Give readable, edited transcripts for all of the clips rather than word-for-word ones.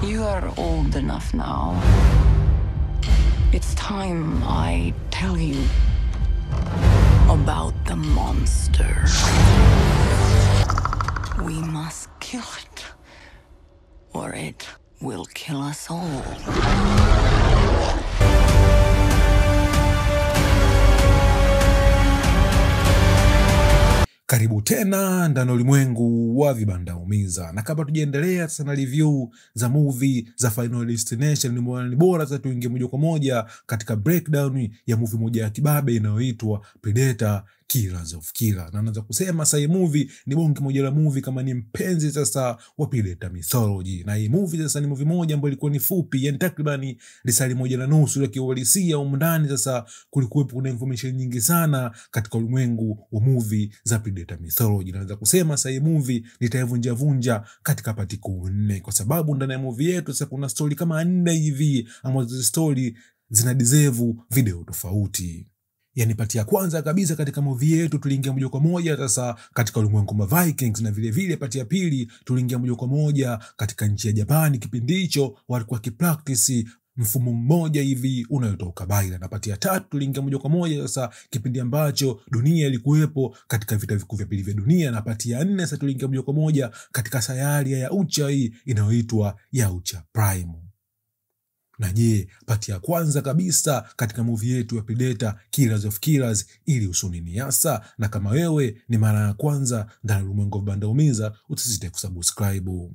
You are old enough now. It's time I tell you about the monster. We must kill it, or it will kill us all. Karibu tena ndani ulimwengu wa vibandaumiza. Na kabla tujaendelea sana review za movie za Final Destination, ni bora sasa tuingie moja kwa moja katika breakdown ya movie moja ya kibabe inayoitwa Predator Killers of Killer. Na naanza kusema sasa hii movie ni bonge moja la movie kama ni mpenzi sasa wa Predator mythology. Na hii movie sasa ni movie moja ambayo ilikuwa ni fupi, yani takriban lisali moja na nusu, lakini uhalisia huko ndani sasa kulikuwa kuna information nyingi sana katika ulimwengu wa movie za Predator mythology. Naanza kusema sasa hii movie nitaivunja katika pati 4 kwa sababu ndani ya movie yetu sasa kuna story kama 4 hivi ambazo story zina deserve video tofauti. Yani pati ya kwanza kabisa katika movie yetu tuliingia moja kwa moja sasa katika ulimwengu wa Vikings, na vile vile pati ya pili tuliingia moja kwa moja katika nchi ya Japani. Kipindi hicho walikuwa kipractice mfumo mmoja hivi unaoitwa ukabaila. Na pati ya tatu tuliingia moja kwa moja sasa kipindi ambacho dunia ilikuwepo katika vita vikuu vya pili vya dunia. Na pati ya 4 sasa tuliingia moja kwa moja katika sayari ya Yautja hii inayoitwa Yautja Prime. Na je, pati ya kwanza kabisa katika movie yetu ya Predator Killers of Killers ili usunini hasa? Na kama wewe ni mara ya kwanza ndani ya ulimwengu wa vibandaumiza, usisite kusubscribe.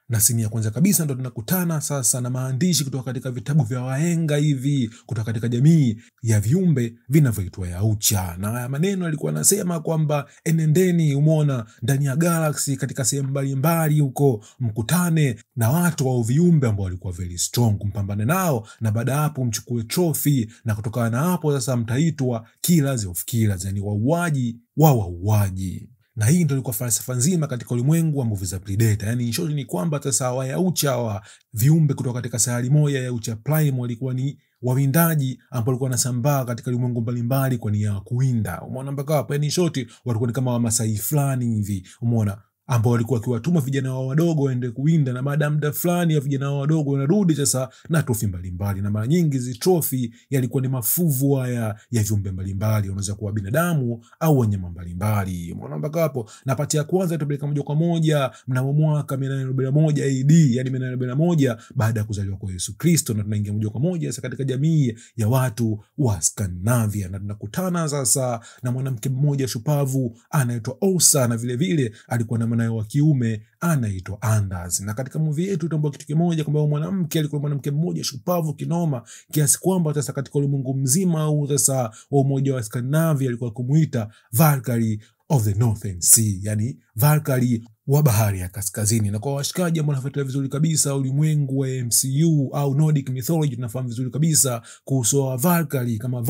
Na sini ya kwanza kabisa ndo tunakutana sasa na maandishi kutoka katika vitabu vya wahenga hivi kutoka katika jamii ya viumbe vinavyoitwa Yautja. Na haya maneno yalikuwa yanasema kwamba enendeni, umeona, ndani ya galaxy katika sehemu mbalimbali huko, mkutane na watu au viumbe ambao walikuwa very strong, mpambane nao, na baada hapo mchukue trophy, na kutokana na hapo sasa mtaitwa Killers of Killers, yani wauaji wa wauaji. Na hii ndio ilikuwa falsafa nzima katika ulimwengu wa movie za Predator. Yani in short ni kwamba sasa wa Yautja wa viumbe kutoka katika sayari moja ya Yautja Prime walikuwa ni wawindaji ambao walikuwa wanasambaa katika ulimwengu mbalimbali kwa nia ya kuwinda. Umeona mpaka hapo? Yani in short walikuwa ni kama Wamasai fulani hivi, umeona, ambao walikuwa wakiwatuma vijana wao wadogo waende kuwinda, na baada ya muda fulani ya vijana wao wadogo wanarudi sasa na trophy mbalimbali. Na mara nyingi hizo trophy yalikuwa ni mafuvu haya ya viumbe mbalimbali, wanaweza kuwa binadamu au wanyama mbalimbali. Umeona mpaka hapo? Na pati ya kwanza tupeleka moja kwa moja mnamo mwaka 841 AD, yani 841 baada ya kuzaliwa kwa Yesu Kristo, na tunaingia moja kwa moja sasa katika jamii ya watu wa Scandinavia, na tunakutana sasa na mwanamke mmoja shupavu anaitwa Åsa, na vile vile alikuwa na mwanae wa kiume anaitwa Anders. Na katika movie yetu tutambua kitu kimoja kwamba mwanamke alikuwa mwanamke mmoja shupavu kinoma kiasi kwamba sasa katika ulimwengu mzima au sasa wa umoja wa Scandinavia alikuwa kumuita Valkyrie of the Northern Sea, yani Valkyrie wa bahari ya kaskazini. Na kwa washikaji ambao wanafuatilia vizuri kabisa ulimwengu wa MCU au Nordic mythology, tunafahamu vizuri kabisa kuhusu Valkyrie kama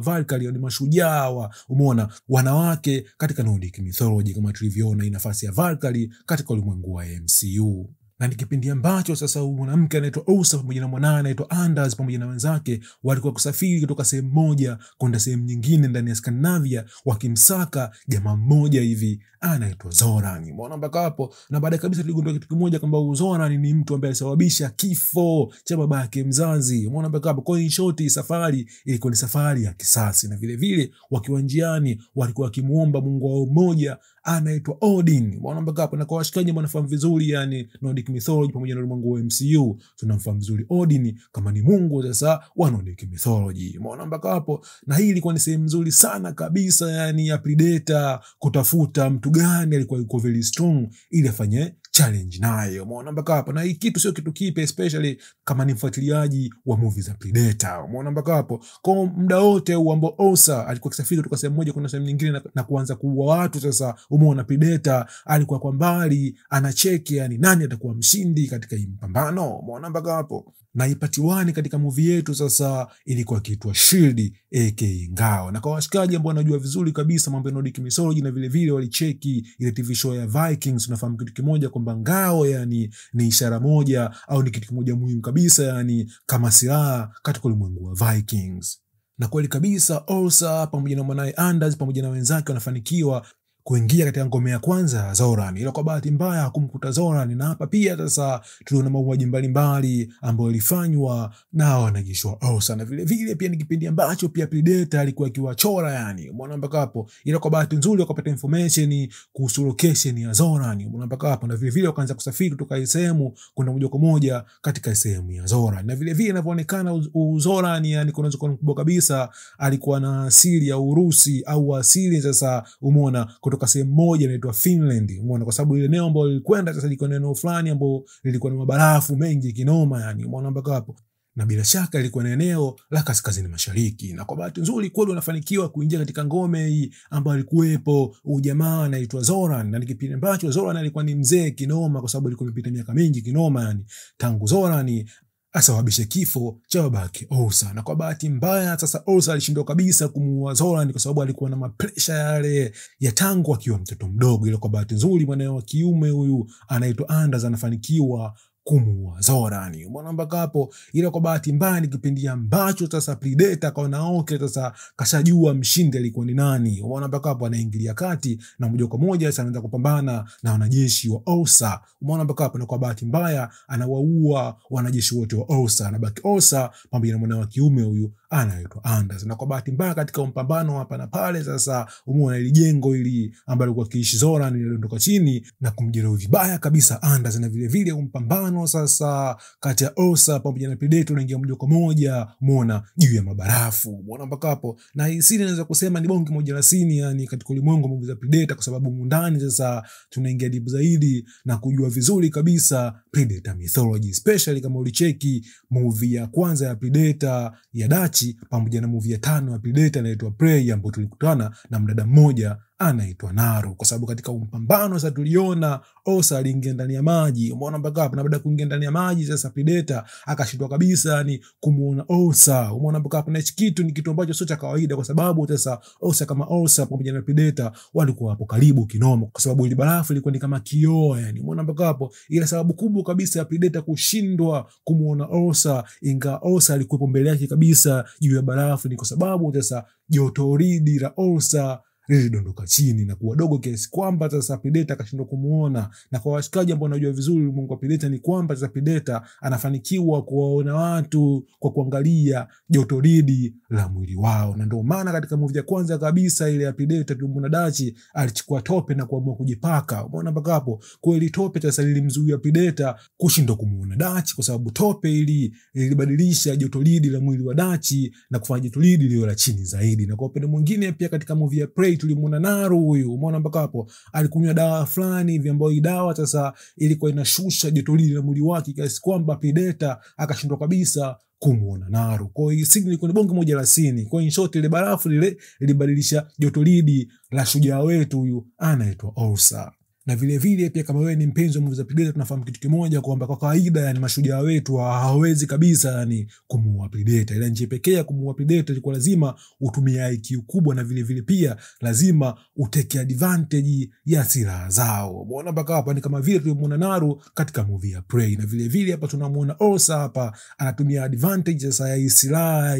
Valkyrie ni mashujaa wa, umeona, wanawake katika Nordic mythology, kama tulivyoona ina nafasi ya Valkyrie katika ulimwengu wa MCU. Na ni kipindi ambacho sasa mwanamke anaitwa Åsa pamoja na mwanae anaitwa Anders pamoja na wenzake walikuwa kusafiri kutoka sehemu moja kwenda sehemu nyingine ndani ya Scandinavia, wakimsaka jamaa mmoja hivi anaitwa Zoran. Umeona mpaka hapo? Na baada kabisa tuligundua kitu kimoja kwamba Zoran ni mtu ambaye alisababisha kifo cha baba yake mzazi. Umeona mpaka hapo? Kwa in short safari ilikuwa ni safari ya kisasi, na vile vile wakiwa njiani walikuwa wakimuomba Mungu wao mmoja anaitwa Odin. Umeona mpaka hapo? Na kwa washikaji wanafahamu vizuri yani Nordic mythology pamoja na ulimwengu wa MCU, tunamfahamu vizuri Odin kama ni Mungu sasa wa Nordic mythology. Umeona mpaka hapo? Na hii ilikuwa ni sehemu nzuri sana kabisa yani ya Predator kutafuta mtu gani alikuwa yuko very strong ili afanye challenge naye. Umeona mpaka hapo? Na hii kitu sio kitu kipe, especially kama ni mfuatiliaji wa movie za Predator. Umeona mpaka hapo? Kwa muda wote huu ambao Åsa alikuwa kisafiri kutoka sehemu moja kwenda sehemu nyingine na kuanza kuua watu sasa, umeona Predator alikuwa kwa mbali anacheki yani nani atakuwa mshindi katika hii mpambano. Umeona mpaka hapo? Na ipati 1 katika movie yetu sasa ilikuwa kiitwa Shield aka ngao. Na kwa washikaji ambao wanajua vizuri kabisa mambo ya Nordic mythology na vile vile walicheki ile TV show ya Vikings, tunafahamu kitu kimoja kwamba ngao yani ni ishara moja au ni kitu kimoja muhimu kabisa yani kama silaha katika ulimwengu wa Vikings. Na kweli kabisa Åsa pamoja na mwanae Anders pamoja na wenzake wanafanikiwa kuingia katika ngome ya kwanza ya Zoran, ila kwa bahati mbaya hakumkuta Zoran. Na hapa pia sasa tuliona mauaji mbalimbali ambayo yalifanywa na wanajeshi wa Ursa, na vile vile pia ni kipindi ambacho pia Predator alikuwa akiwachora, yani umeona mpaka hapo. Ila kwa bahati nzuri wakapata information kuhusu location ya Zoran, umeona mpaka hapo, na vile vile wakaanza kusafiri kutoka sehemu kwenda moja kwa moja katika sehemu ya Zoran. Na vile vile inavyoonekana Zoran, yani kuna uwezekano mkubwa kabisa alikuwa na asili ya Urusi au asili sasa, umeona, kutoka sehemu moja inaitwa Finland, umeona, kwa sababu ile eneo ambalo lilikwenda sasa liko eneo fulani ambalo lilikuwa na mabarafu mengi kinoma, yani umeona mpaka hapo. Na bila shaka ilikuwa ni eneo la kaskazini mashariki. Na kwa bahati nzuri kweli wanafanikiwa kuingia katika ngome hii ambayo alikuwepo ujamaa anaitwa Zoran, na ni kipindi ambacho Zoran alikuwa ni mzee kinoma, kwa sababu alikuwa amepita miaka mingi kinoma, yani tangu Zoran asababishe kifo cha babake Ursa. Na kwa bahati mbaya sasa Ursa alishindwa kabisa kumuua Zoran kwa sababu alikuwa na mapresha yale ya tangu akiwa mtoto mdogo. Ile kwa bahati nzuri mwanae wa kiume huyu anaitwa Anders anafanikiwa kumuua Zoran, umeona mpaka hapo. Ila kwa bahati mbaya ni kipindi ambacho sasa Predator kaona okay, sasa kashajua mshindi alikuwa ni nani, umeona mpaka hapo. Anaingilia kati na moja kwa moja sasa anaanza kupambana na wanajeshi wa Ursa, umeona mpaka hapo. Na kwa bahati mbaya anawaua wanajeshi wote wa Ursa, na baki Ursa pamoja na mwanae wa kiume huyu anaitwa Anders. Na kwa bahati mbaya katika mpambano hapa na pale sasa, umeona ile jengo ili ambalo alikuwa akiishi Zoran liliondoka chini na kumjeruhi vibaya kabisa Anders. Na vile vile mpambano sasa kati ya Ursa pamoja na Predator unaingia moja kwa moja, umeona, juu ya mabarafu, umeona mpaka hapo. Na hii scene naweza kusema ni bonge moja la scene, yani katika ulimwengu wa za Predator, kwa sababu mundani sasa tunaingia deep zaidi na kujua vizuri kabisa Predator mythology, especially kama ulicheki movie ya kwanza ya Predator ya Dutch pamoja na movie ya 5 ya Predator inaitwa Prey, ambapo tulikutana na mdada mmoja anaitwa Naru, kwa sababu katika mpambano sasa tuliona Ursa aliingia ndani ya maji, umeona mpaka hapo. Na baada ya kuingia ndani ya maji sasa Predator akashindwa kabisa ni kumuona Ursa, umeona mpaka hapo. Na kitu ni kitu ambacho sio cha kawaida, kwa sababu sasa Ursa kama Ursa pamoja na Predator walikuwa hapo karibu kinoma, kwa sababu ile barafu ilikuwa ni kama kioo, yani umeona mpaka hapo. Ila sababu kubwa kabisa ya Predator kushindwa kumuona Ursa, inga Ursa alikuwa mbele yake kabisa juu ya barafu, ni kwa sababu sasa jotoridi la Ursa lilidondoka chini na kuwa dogo kiasi kwamba sasa Predator akashindwa kumuona. Na kwa washikaji ambao wanajua vizuri Mungu wa Predator ni kwamba sasa Predator anafanikiwa kuwaona watu kwa kuangalia jotoridi la mwili wao. Na ndio maana katika movie ya kwanza kabisa ile ya Predator tulimwona Dutch alichukua tope na kuamua kujipaka, umeona mpaka hapo. Kwa ile tope sasa lilimzuia Predator kushindwa kumuona Dutch, kwa sababu tope ilibadilisha jotoridi la mwili wa Dutch na kufanya jotoridi liwe la chini zaidi. Na kwa upande mwingine pia katika movie ya Prey tulimuona Naru huyu, umeona mpaka hapo, alikunywa dawa fulani hivi ambayo hii dawa sasa ilikuwa inashusha jotoridi la mwili wake kiasi kwamba Predator akashindwa kabisa kumuona Naru. Kwa hiyo scene ilikuwa ni bonge moja la scene. Kwa hiyo in short ile barafu lile ilibadilisha jotoridi la shujaa wetu huyu anaitwa Ursa. Na vile vile pia kama wewe ni mpenzi wa movie za Predator, tunafahamu kitu kimoja kwamba kwa kawaida yani mashujaa wetu hawawezi kabisa yani kumuua Predator. Ile njia pekee ya kumuua Predator ilikuwa lazima utumie IQ kubwa, na vile vile pia lazima uteke advantage ya silaha zao. Umeona mpaka hapa ni kama vile tulimuona Naru katika movie ya Prey, na vile vile hapa tunamuona Ursa hapa anatumia advantage sasa ya silaha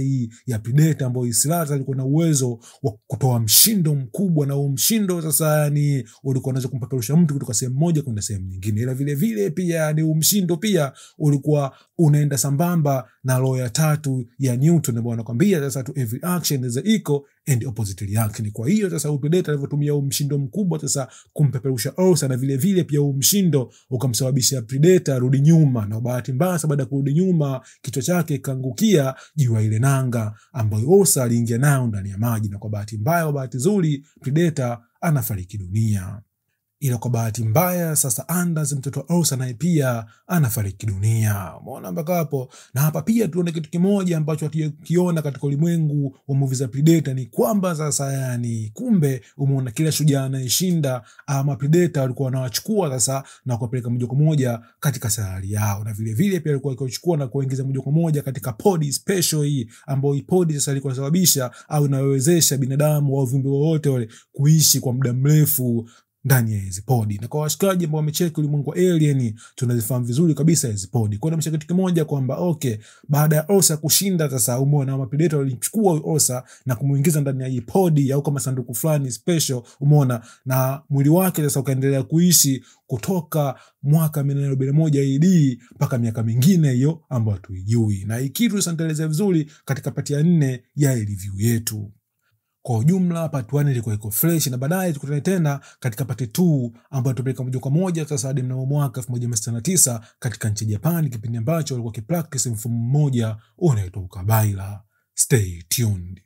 ya Predator, ambayo silaha ilikuwa na uwezo wa kutoa mshindo mkubwa, na huo mshindo sasa yani ulikuwa unaweza kumpaperusha mtu kutoka sehemu moja kwenda sehemu nyingine. Ila vile vile pia ni umshindo pia ulikuwa unaenda sambamba na law ya 3 ya Newton, ambayo anakuambia sasa to every action is equal and opposite reaction. Kwa hiyo sasa Predator alivyotumia umshindo mkubwa sasa kumpeperusha Ursa, na vile vile pia umshindo ukamsababisha Predator arudi nyuma, na bahati mbaya baada ya kurudi nyuma kichwa chake kaangukia juu ya ile nanga ambayo Ursa aliingia nayo ndani ya maji, na kwa bahati mbaya au bahati nzuri Predator anafariki dunia. Ila kwa bahati mbaya sasa Anders mtoto wa Ursa naye pia anafariki dunia, umeona mpaka hapo. Na hapa pia tuone kitu kimoja ambacho hatukiona katika ulimwengu wa movie za Predator, ni kwamba sasa yani kumbe umeona kila shujaa anayeshinda ama Predator walikuwa wanawachukua sasa na kuwapeleka moja kwa moja katika sayari yao, na vile vile pia walikuwa wakichukua na kuingiza moja kwa moja katika pod special hii, ambayo hii pod sasa ilikuwa inasababisha au inawezesha binadamu au viumbe wote wale kuishi kwa muda mrefu ndani ya hizi podi. Na kwa washikaji ambao wamecheki ulimwengu wa Alien, tunazifahamu vizuri kabisa hizi podi. Kwa hiyo kitu kimoja kwamba okay, baada ya Ursa kushinda sasa, umeona mapredator walichukua Ursa na kumuingiza ndani ya hii podi au kama sanduku fulani special, umeona, na mwili wake sasa ukaendelea kuishi kutoka mwaka 1941 AD mpaka miaka mingine hiyo ambayo tuijui. Na hii kitu tunaelezea vizuri katika pati ya 4 ya review yetu. Kwa ujumla part 1 ilikuwa iko fresh, na baadaye tukutane tena katika part 2 ambayo tupeleka moja kwa moja sasa hadi mnamo mwaka 1969 katika nchi ya Japan, kipindi ambacho walikuwa kipractice mfumo mmoja unaitwa ukabaila. Stay tuned.